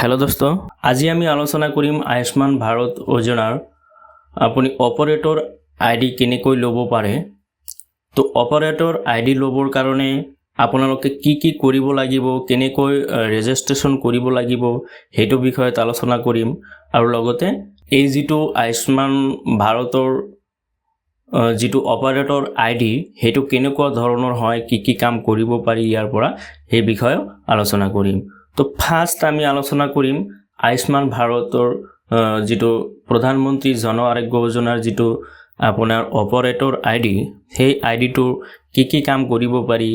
Hello दोस्तों, আজি আমি আলোচনা কৰিম আয়ুষ্মান ভাৰত যোজনাৰ আপুনি অপাৰেটৰ আইডি কেনেকৈ ল'ব পাৰে। তো অপাৰেটৰ আইডি ল'বৰ কাৰণে আপোনালোকে কি কৰিব লাগিব, কেনেকৈ ৰেজিষ্ট্ৰেচন কৰিব লাগিব সেইটো বিষয়ত আলোচনা কৰিম। আৰু লগতে এই যেটো আয়ুষ্মান ভাৰতৰ যেটো অপাৰেটৰ আইডি সেইটো কেনেকুৱা ধৰণৰ হয়, কি কাম কৰিব পাৰি ইয়াৰ পৰা এই বিষয়ে আলোচনা কৰিম। তো ফাৰ্স্ট আমি আলোচনা কৰিম আয়ুষ্মান ভাৰতৰ যেটো প্ৰধানমন্ত্ৰী জন আৰোগ্য যোজনাৰ যেটো আপোনাৰ অপাৰেটৰ আইডি, সেই আইডিটোৰ কি কাম কৰিব পাৰি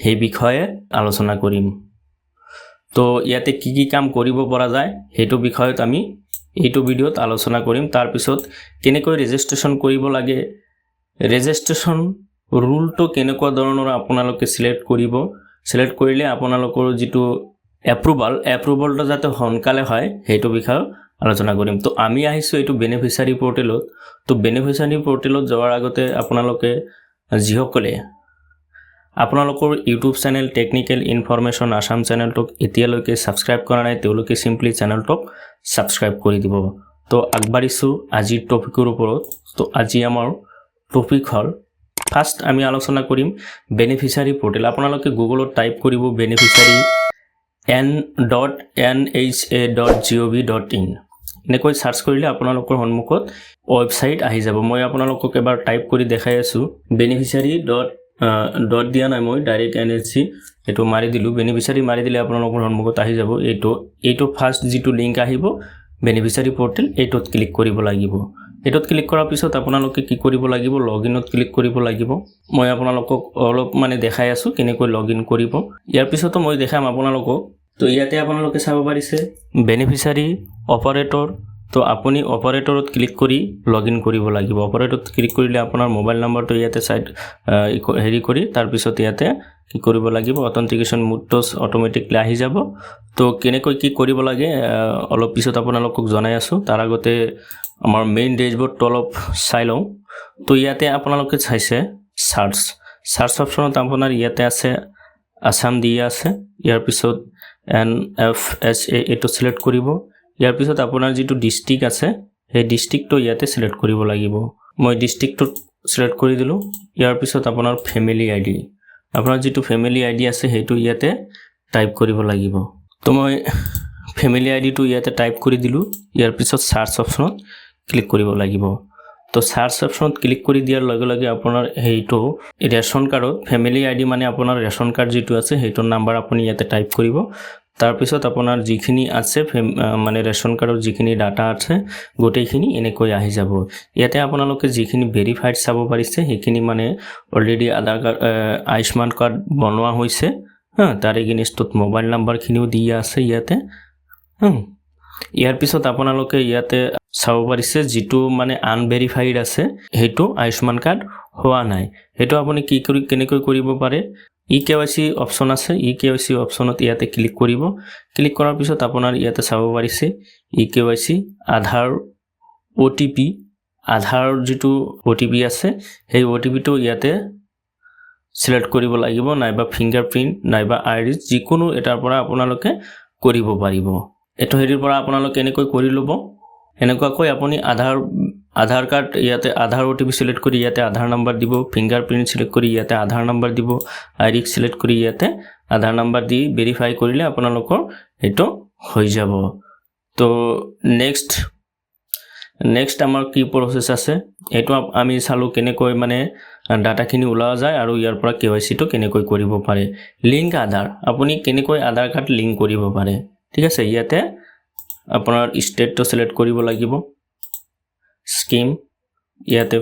সেই বিষয়ে আলোচনা কৰিম। তো ইয়াতে কি কাম কৰিব পৰা যায় সেইটো বিষয়ত আমি এইটো ভিডিওত আলোচনা কৰিম। তাৰ পিছত কেনেকৈ ৰেজিষ্ট্ৰেচন কৰিব লাগে, ৰেজিষ্ট্ৰেচন ৰুলটো কেনেকুৱা ধৰণৰ আপোনালোকে সিলেক্ট কৰিব, সিলেক্ট কৰিলে আপোনালোকৰ যেটো এপ্ৰুভালটো যাতে সোনকালে হয় সেইটো বিষয়ে আলোচনা কৰিম। তো আমি আহিছো এইটো বেনিফিচিয়াৰী পোৰ্টেলত। তো বেনিফিচিয়াৰী পোৰ্টেলত যোৱাৰ আগতে আপোনালোকে যিসকলে আপোনালোকৰ YouTube channel technical information Assam চেনেলটোক এতিয়ালৈকে সাবস্ক্ৰাইব কৰা নাই তেওঁলোকে সিম্পলি চেনেলটোক সাবস্ক্ৰাইব কৰি দিব। তো আগবাঢ়িছো আজিৰ টপিকৰ ওপৰত। তো আজি আমাৰ টপিক হল ফাৰ্স্ট আমি আলোচনা কৰিম বেনিফিচিয়াৰী পোৰ্টেল। আপোনালোকে গুগলত টাইপ কৰিব বেনিফিচিয়াৰী n.nha.gov.in এনেকৈ সাৰ্চ কৰিলে আপোনালোকৰ সন্মুখত ওয়েবসাইট আহি যাব। মই আপোনালোকক এবাৰ টাইপ কৰি দেখাই আছো। বেনিফিচিয়াৰী ডট দিয়া নাই, মই ডাইৰেক্ট nhc এটো মাৰি দিলো। বেনিফিচিয়াৰী মাৰি দিলে আপোনালোকৰ সন্মুখত আহি যাব। এইটো ফাৰ্স্ট যেটো লিংক আহিব বেনিফিচিয়াৰী পোৰ্টেল, এইটোত ক্লিক কৰিব লাগিব। এটোত ক্লিক কৰাৰ পিছত আপোনালোকে কি কৰিব লাগিব, লগইনত ক্লিক কৰিব লাগিব। মই আপোনালোকক অলপ মানে দেখাই আছো কেনেকৈ লগইন কৰিব। ইয়াৰ পিছতো মই দেখাম আপোনালোকক। তো ইয়াতে আপোনালোকে চাব পাৰিছে বেনিফিচিয়াৰী অপাৰেটৰ। তো আপুনি অপাৰেটৰত ক্লিক কৰি লগইন কৰিব লাগিব। অপাৰেটৰত ক্লিক কৰিলে আপোনাৰ মোবাইল নম্বৰটো ইয়াতে সাইড হেৰি কৰি তাৰ পিছত ইয়াতে কি কৰিব লাগিব, অথেন্টিকেশন মোডটো অটোমেটিকলি আহি যাব। তো কেনেকৈ কি কৰিব লাগে অলপ পিছত আপোনালোকক জনাই আছো। তাৰ আগতে আমাৰ মেইন ডেশবোৰ্ডটো অলপ চাই লওঁ। তো ইয়াতে আপোনালোকে চাইছে সাৰ্চ অপশনত আপোনাৰ ইয়াতে আছে আসাম দিয়া আছে। ইয়াৰ পিছত NFSA এটো সিলেক্ট কৰিব। ইয়াৰ পিছত আপোনাৰ যেটো ডিস্ট্ৰিক্ট আছে সেই ডিস্ট্ৰিক্টটো ইয়াতে সিলেক্ট কৰিব লাগিব। মই ডিস্ট্ৰিক্টটো সিলেক্ট কৰি দিলো। ইয়াৰ পিছত আপোনাৰ ফ্যামিলি আইডি, আপোনাৰ যেটো ফ্যামিলি আইডি আছে সেইটো ইয়াতে টাইপ কৰিব লাগিব। তো মই ফ্যামিলি আইডিটো ইয়াতে টাইপ কৰি দিলো। ইয়াৰ পিছত সাৰ্চ অপশনত ক্লিক কৰিব লাগিব। তো সাৰ্চ অপশনত ক্লিক কৰি দিয়াৰ লগে লগে আপোনাৰ হেইটো ৰেশন কাৰ্ডত ফ্যামিলি আইডি মানে আপোনাৰ ৰেশন কাৰ্ড যেটো আছে সেইটোৰ নাম্বাৰ আপুনি ইয়াতে টাইপ কৰিব। তাৰ পিছত আপোনাৰ যিখিনি আছে মানে ৰেশন কাৰ্ডৰ যিখিনি ডাটা আছে গোটেইখিনি এনেকৈ আহি যাব। ইয়াতে আপোনালোকে যিখিনি ভেৰিফাইড চাব পাৰিছে সেইখিনি মানে অলৰেডি আধাৰ কাৰ্ড আয়ুষ্মান কাৰ্ড বনোৱা হৈছে। তাৰ এগেইনষ্টত মোবাইল নাম্বাৰখিনিও দিয়া আছে ইয়াতে। ইয়াৰ পিছত আপোনালোকে ইয়াতে চাব পাৰিছে যেটো মানে আনভেৰিফাইড আছে সেইটো আয়ুষ্মান কাৰ্ড হোৱা নাই। সেইটো আপুনি কেনেকৈ কৰিব পাৰে, EKYC অপশন আছে। EKYC অপশনত ইয়াতে ক্লিক কৰিব। ক্লিক কৰাৰ পিছত আপোনাৰ ইয়াতে চাব পাৰিছে EKYC আধাৰ OTP, আধাৰ যেটো OTP আছে সেই OTPটো ইয়াতে সিলেক্ট কৰিব লাগিব, নাইবা ফিংগাৰপ্ৰিন্ট নাইবা আইৰিছ যিকোনো এটাৰ পৰা আপোনালোকে কৰিব পাৰিব। এটো হেৰিৰ পৰা আপোনালোকে এনেকৈ কৰি ল'ব। এনেকুৱাকৈ আপুনি আধাৰ কাৰ্ড ইয়াতে আধাৰ OTP সিলেক্ট কৰি ইয়াতে আধাৰ নাম্বাৰ দিব, ফিংগাৰপ্ৰিন্ট সিলেক্ট কৰি ইয়াতে আধাৰ নাম্বাৰ দিব, আইৰিছ সিলেক্ট কৰি ইয়াতে আধাৰ নাম্বাৰ দি ভেৰিফাই কৰিলে আপোনালোকৰ এটো হৈ যাব। তো নেক্সট আমাৰ কি প্ৰসেস আছে এটো আমি চালো কেনেকৈ মানে ডাটাখিনি ওলোৱা যায় আৰু ইয়াৰ পৰা KYC টো কেনেকৈ কৰিব পাৰে। লিংক আধাৰ, আপুনি কেনেকৈ আধাৰ কাৰ্ড লিংক কৰিব পাৰে। ঠিক আছে, ইয়াতে আপোনাৰ ষ্টেটটো সিলেক্ট কৰিব লাগিব, স্কিম ইয়াতে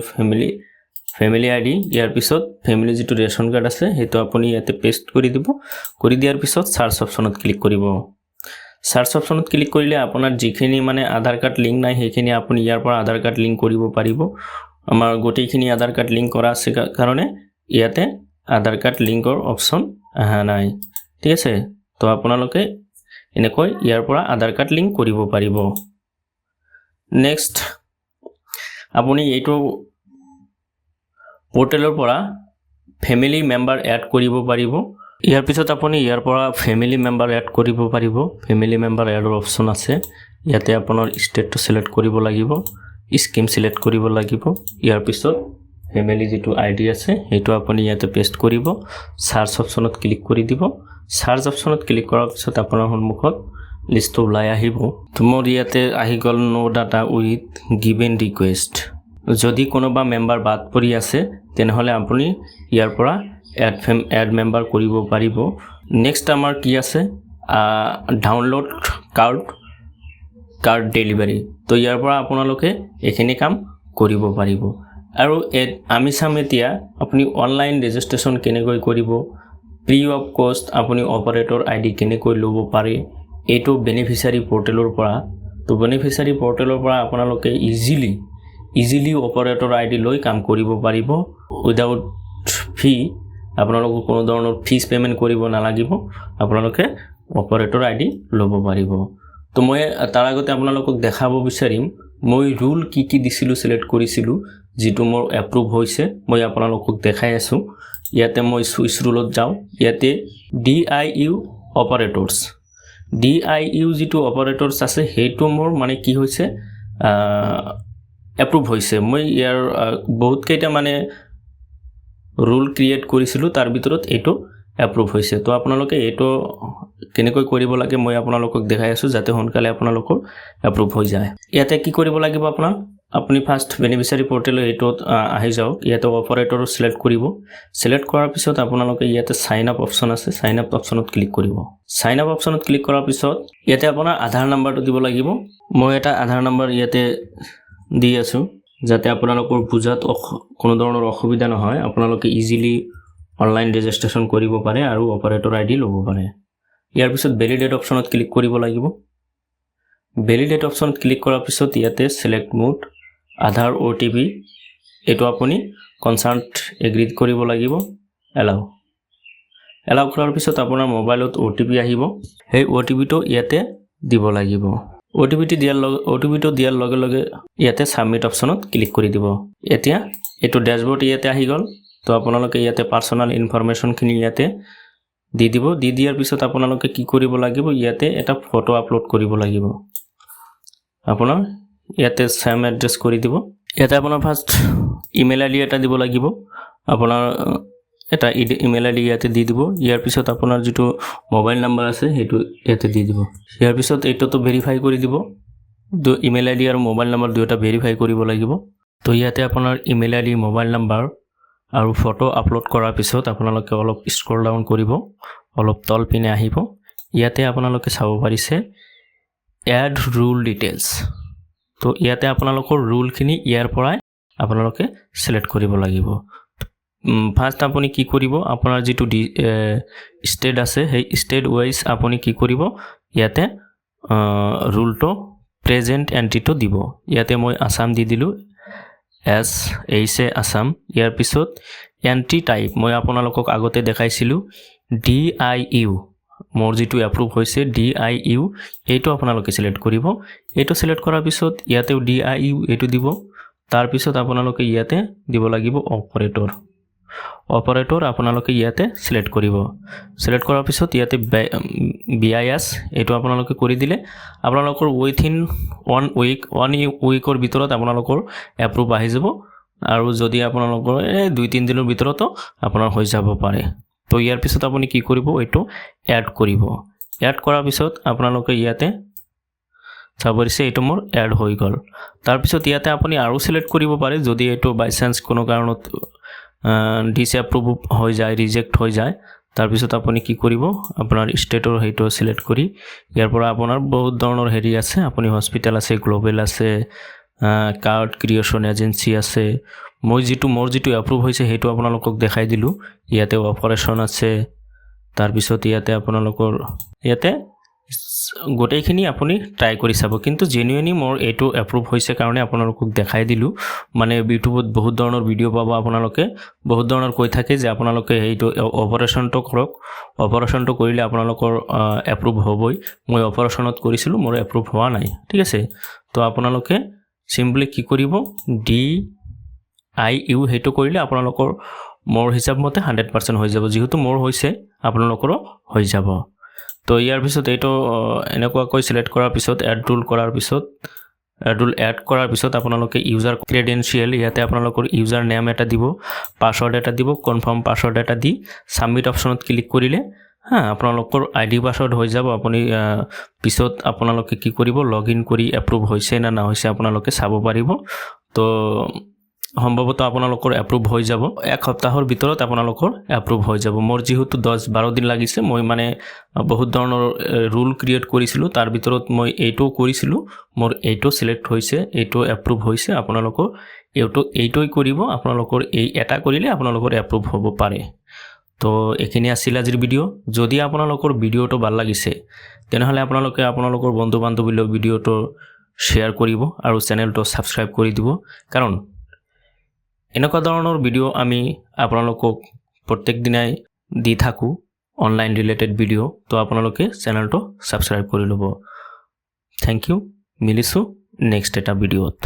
ফ্যামিলি আইডি। ইয়াৰ পিছত ফ্যামিলি যেটো ৰেশন কাৰ্ড আছে সেইটো আপুনি ইয়াতে পেস্ট কৰি দিব। কৰি দিয়াৰ পিছত সাৰ্চ অপশনত ক্লিক কৰিব। সাৰ্চ অপশনত ক্লিক কৰিলে আপোনাৰ যিখিনি মানে আধাৰ কাৰ্ড লিংক নাই সেইখিনি আপুনি ইয়াৰ পৰা আধাৰ কাৰ্ড লিংক কৰিব পাৰিব। আমাৰ গোটেইখিনি আধাৰ কাৰ্ড লিংক কৰা আছে কাৰণে ইয়াতে আধাৰ কাৰ্ড লিংকৰ অপশন আহা নাই। ঠিক আছে, তো আপোনালোকে এনেকৈ ইয়াৰ পৰা আধাৰ কাৰ্ড লিংক কৰিব পাৰিব। নেক্সট আপুনি এইটো পোৰ্টেলৰ পৰা ফ্যামিলি মেম্বাৰ এড কৰিব পাৰিব। ইয়াৰ পিছত আপুনি ইয়াৰ পৰা ফেমিলি মেম্বাৰ এড কৰিব পাৰিব ফেমিলি মেম্বাৰ এডৰ অপশ্যন আছে ইয়াতে আপোনাৰ ষ্টেটটো সিলেক্ট কৰিব লাগিব স্কিম সিলেক্ট কৰিব লাগিব ইয়াৰ পিছত ফেমিলি যেটো আইডি আছে হেতু আপুনি ইয়াতে পেষ্ট কৰিব সাৰ্চ অপশ্যনত ক্লিক কৰি দিব সাৰ্চ অপশ্যনত ক্লিক কৰাৰ পিছত আপোনাৰ সন্মুখত লিষ্ট ওলাই আহিব তোমাৰ ইয়াতে আহি গল নো ডাটা উইথ গিভেন ৰিকুৱেষ্ট যদি কোনোবা মেম্বাৰ বাদ পৰি আছে তেনেহলে আপুনি ইয়াৰ পৰা এড মেম্বাৰ কৰিব পাৰিব নেক্সট আমাৰ কি আছে ডাউনলোড কাৰ্ড ডেলিভাৰী তো ইয়াৰ পৰা আপোনালোকে এখিনি কাম কৰিব পাৰিব আৰু আমি চাম এতিয়া আপুনি অনলাইন ৰেজিষ্ট্ৰেচন কেনেকৈ কৰিব ফ্ৰী অফ কষ্ট আপুনি অপাৰেটৰ আইডি কেনেকৈ ল'ব পাৰে এইটো বেনিফিচিয়াৰী পৰ্টেলৰ পৰা তো বেনিফিচিয়াৰী পৰ্টেলৰ পৰা আপোনালোকে ইজিলি অপাৰেটৰ আইডি লৈ কাম কৰিব পাৰিব উইদাউট ফি আপোনালোক কোনো ধৰণৰ ফিজ পেমেন্ট কৰিব নালাগিব আপোনালোকে অপাৰেটৰ আইডি ল'ব পাৰিব তো মই তাৰ আগতে আপোনালোকক দেখাব বিচাৰিম মই ৰুল কি দিছিলো সিলেক্ট কৰিছিলো যেটো মোৰ এপ্ৰুভ হৈছে মই আপোনালোকক দেখাই আছো ইয়াতে মই সুইচ ৰুলত যাও ইয়াতে ডিআইইউ অপাৰেটৰ্স ডিআইইউ যেটো অপাৰেটৰ্স আছে হেতু মোৰ মানে কি হৈছে এপ্ৰুভ হৈছে মই ইয়াৰ বহুত কেইটা মানে ৰুল ক্ৰিয়েট কৰিছিলো তাৰ ভিতৰত এটো এপ্ৰুভ হৈছে তো আপোনালোকে এটো কেনেকৈ কৰিব লাগে মই আপোনালোকক দেখাই আছো যাতে সোনকালে আপোনালোকৰ এপ্ৰুভ হৈ যায় ইয়াতে কি কৰিব লাগিব আপুনি ফাৰ্স্ট বেনিফিচিয়াৰী পৰ্টেলৰ এটোত আহি যাওক ইয়াতে অপাৰেটৰ সিলেক্ট কৰিব সিলেক্ট কৰাৰ পিছত আপোনালোকে ইয়াতে সাইন আপ অপচন আছে সাইন আপ অপচনত ক্লিক কৰিব সাইন আপ অপচনত ক্লিক কৰাৰ পিছত ইয়াতে আপোনাৰ আধাৰ নাম্বাৰটো দিব লাগিব মই এটা আধাৰ নাম্বাৰ ইয়াতে দি আছো যাতে আপোনালোকৰ বুজাত কোনো ধৰণৰ অসুবিধা নহয় আপোনালোকে ইজিলি অনলাইন ৰেজিষ্ট্ৰেচন কৰিব পাৰে আৰু অপাৰেটৰ আইডি ল'ব পাৰে ইয়াৰ পিছত ভ্যালিডেট অপচনত ক্লিক কৰিব লাগিব ভ্যালিডেট অপচনত ক্লিক কৰাৰ পিছত ইয়াতে সিলেক্ট মোড আধাৰ ওটিপি এটো আপুনি কনসাৰ্ট এগ্ৰি কৰিব লাগিব এলাউ কৰাৰ পিছত আপোনাৰ মোবাইলত ওটিপি আহিব সেই ওটিপিটো ইয়াতে দিব লাগিব ওটিপিটো দিয়াৰ লগে লগে ইয়াতে সাবমিট অপচনত ক্লিক কৰি দিব এতিয়া এটো ড্যাশবোৰ্ড ইয়াতে আহি গল তো আপোনালোকে ইয়াতে পাৰ্সোনাল ইনফৰমেশন খিনি ইয়াতে দি দিব দি দিয়াৰ পিছত আপোনালোকে কি কৰিব লাগিব ইয়াতে এটা ফটো আপলোড কৰিব লাগিব আপোনাৰ ইয়াতে সেম এড্ৰেছ কৰি দিব ইয়াতে আপোনাৰ ফাৰ্স্ট ইমেইল আইডি এটা দিব লাগিব আপোনাৰ এটা ইমেইল আইডি ইয়াতে দি দিব ইয়াৰ পিছত আপোনাৰ যেটো মোবাইল নাম্বাৰ আছে হেতু ইয়াতে দি দিব ইয়াৰ পিছত এটো ভেৰিফাই কৰি দিব দো ইমেইল আইডি আৰু মোবাইল নাম্বাৰ দুটা ভেৰিফাই কৰিব লাগিব তো ইয়াতে আপোনাৰ ইমেইল আইডি মোবাইল নাম্বাৰ আৰু ফটো আপলোড কৰাৰ পিছত আপোনালোকে অলপ স্ক্ৰল ডাউন কৰিব অলপ তল পিনে আহিব ইয়াতে আপোনালোকে চাব পাৰিছে এড ৰুল ডিটেইলছ তো ইয়াতে আপোনালোকৰ ৰুল খিনি ইয়াৰ পৰা আপোনালোকে সিলেক্ট কৰিব লাগিব ফাৰ্স্ট আপুনি কি কৰিব আপোনাৰ যেটো ষ্টেট আছে সেই ষ্টেট ওয়াইজ আপুনি কি কৰিব ইয়াতে ৰুলটো প্ৰেজেন্ট এন্ট্ৰিটো দিব ইয়াতে মই আসাম দি দিলো এস এইছে আসাম ইয়াৰ পিছত এন্ট্ৰি টাইপ মই আপোনালোকক আগতে দেখাইছিলো ডিআইইউ মোৰ যেটো এপ্ৰুভ হৈছে ডিআইইউ এইটো আপোনালোকে সিলেক্ট কৰিব এইটো সিলেক্ট কৰাৰ পিছত ইয়াতে ডিআইইউ এইটো দিব তাৰ পিছত আপোনালোকে ইয়াতে দিব লাগিব অপাৰেটৰ আপোনালোকে ইয়াতে সিলেক্ট কৰিব সিলেক্ট কৰাৰ পিছত ইয়াতে বিআইএস এইটো আপোনালোকে কৰি দিলে আপোনালোকৰ উইথিন 1 উইকৰ ভিতৰত আপোনালোকৰ এপ্ৰুভ আহি যাব আৰু যদি আপোনালোকৰ 2-3 দিনৰ ভিতৰতো আপোনাৰ হৈ যাব পাৰে তো ইয়াৰ পিছত আপুনি কি কৰিব এটো এড কৰিব এড কৰাৰ পিছত আপোনালোকে ইয়াতে চাবৰিছে এটো মোৰ এড হৈ গল তাৰ পিছত ইয়াতে আপুনি আৰু সিলেক্ট কৰিব পাৰে যদি এটো বাই চান্স কোনো কাৰণত ডিসএপ্ৰুভ হৈ যায় ৰিজেক্ট হৈ যায় তাৰ পিছত আপুনি কি কৰিব আপোনাৰ ষ্টেটৰ হেটো সিলেক্ট কৰি ইয়াৰ পৰা আপোনাৰ বহুত ধৰণৰ হেৰি আছে আপুনি হস্পিটেল আছে গ্লোবাল আছে কাৰ্ড ক্ৰিয়েচন এজেন্সি আছে মই মোৰ যেটো এপ্ৰুভ হৈছে হেটো আপোনালোকক দেখাই দিলো ইয়াতে অপাৰেশন আছে তাৰ পিছত ইয়াতে আপোনালোকৰ ইয়াতে গোটেইখিনি আপুনি ট্ৰাই কৰি চাব কিন্তু জেনুইনলি মোৰ এটো এপ্ৰুভ হৈছে কাৰণে আপোনালোকক দেখাই দিলো মানে ইউটিউবত বহুত ধৰণৰ ভিডিও পাব আপোনালোকে বহুত ধৰণৰ কৈ থাকে যে আপোনালোকে এইটো অপাৰেশনটো কৰক অপাৰেশনটো কৰিলে আপোনালোকৰ এপ্ৰুভ হ'বই মই অপাৰেশনত কৰিছিলো মোৰ এপ্ৰুভ হোৱা নাই ঠিক আছে তো আপোনালোকে সিম্পলি কি কৰিব ডিআইইউ হেটো কৰিলে আপোনালোকৰ মোৰ হিচাপ মতে 100% হৈ যাব যেহেতু মোৰ হৈছে আপোনালোকৰো হৈ যাব তো ইয়াৰ পিছত এইটো এনেকুৱাকৈ সিলেক্ট কৰাৰ পিছত এড ৰুল কৰাৰ পিছত ৰুল এড কৰাৰ পিছত আপোনালোকে ইউজাৰ ক্ৰেডেনশিয়েল ইয়াতে আপোনালোকৰ ইউজাৰ নেম এটা দিব পাছৱৰ্ড এটা দিব কনফাৰ্ম পাছৱৰ্ড এটা দি সাবমিট অপচনত ক্লিক কৰিলে আপোনালোকৰ আইডি পাছৱৰ্ড হৈ যাব আপুনি পিছত আপোনালোকে কি কৰিব লগইন কৰি এপ্ৰুভ হৈছে না না হৈছে আপোনালোকে চাব পাৰিব তো সম্ভৱতঃ আপোনালোকৰ এপ্ৰুভ হৈ যাব এক সপ্তাহৰ ভিতৰত আপোনালোকৰ এপ্ৰুভ হৈ যাব মোৰ যেহেতু 10-12 দিন লাগিছে মই মানে বহুত ধৰণৰ ৰুল ক্ৰিয়েট কৰিছিলো তাৰ ভিতৰত মই এইটো কৰিছিলো মোৰ এইটো সিলেক্ট হৈছে এইটো এপ্ৰুভ হৈছে আপোনালোকৰ এইটোই কৰিব আপোনালোকৰ এই এটা কৰিলে আপোনালোকৰ এপ্ৰুভ হ'ব পাৰে তো এখিনি আছিল আজিৰ ভিডিও যদি আপোনালোকৰ ভিডিওটো ভাল লাগিছে তেনেহলে আপোনালোকে আপোনালোকৰ বন্ধু বান্ধৱীলৈ ভিডিওটো শেয়াৰ কৰিব আৰু চেনেলটো সাবস্ক্ৰাইব কৰি দিব কাৰণ এনেকুৱা ধৰণৰ ভিডিও আমি আপোনালোকক প্ৰত্যেক দিনাই দি থাকো অনলাইন ৰিলেটেড ভিডিও তো আপোনালোকে চেনেলটো সাবস্ক্ৰাইব কৰি ল'ব থ্যাংক ইউ মিলিছো নেক্সট এটা ভিডিওত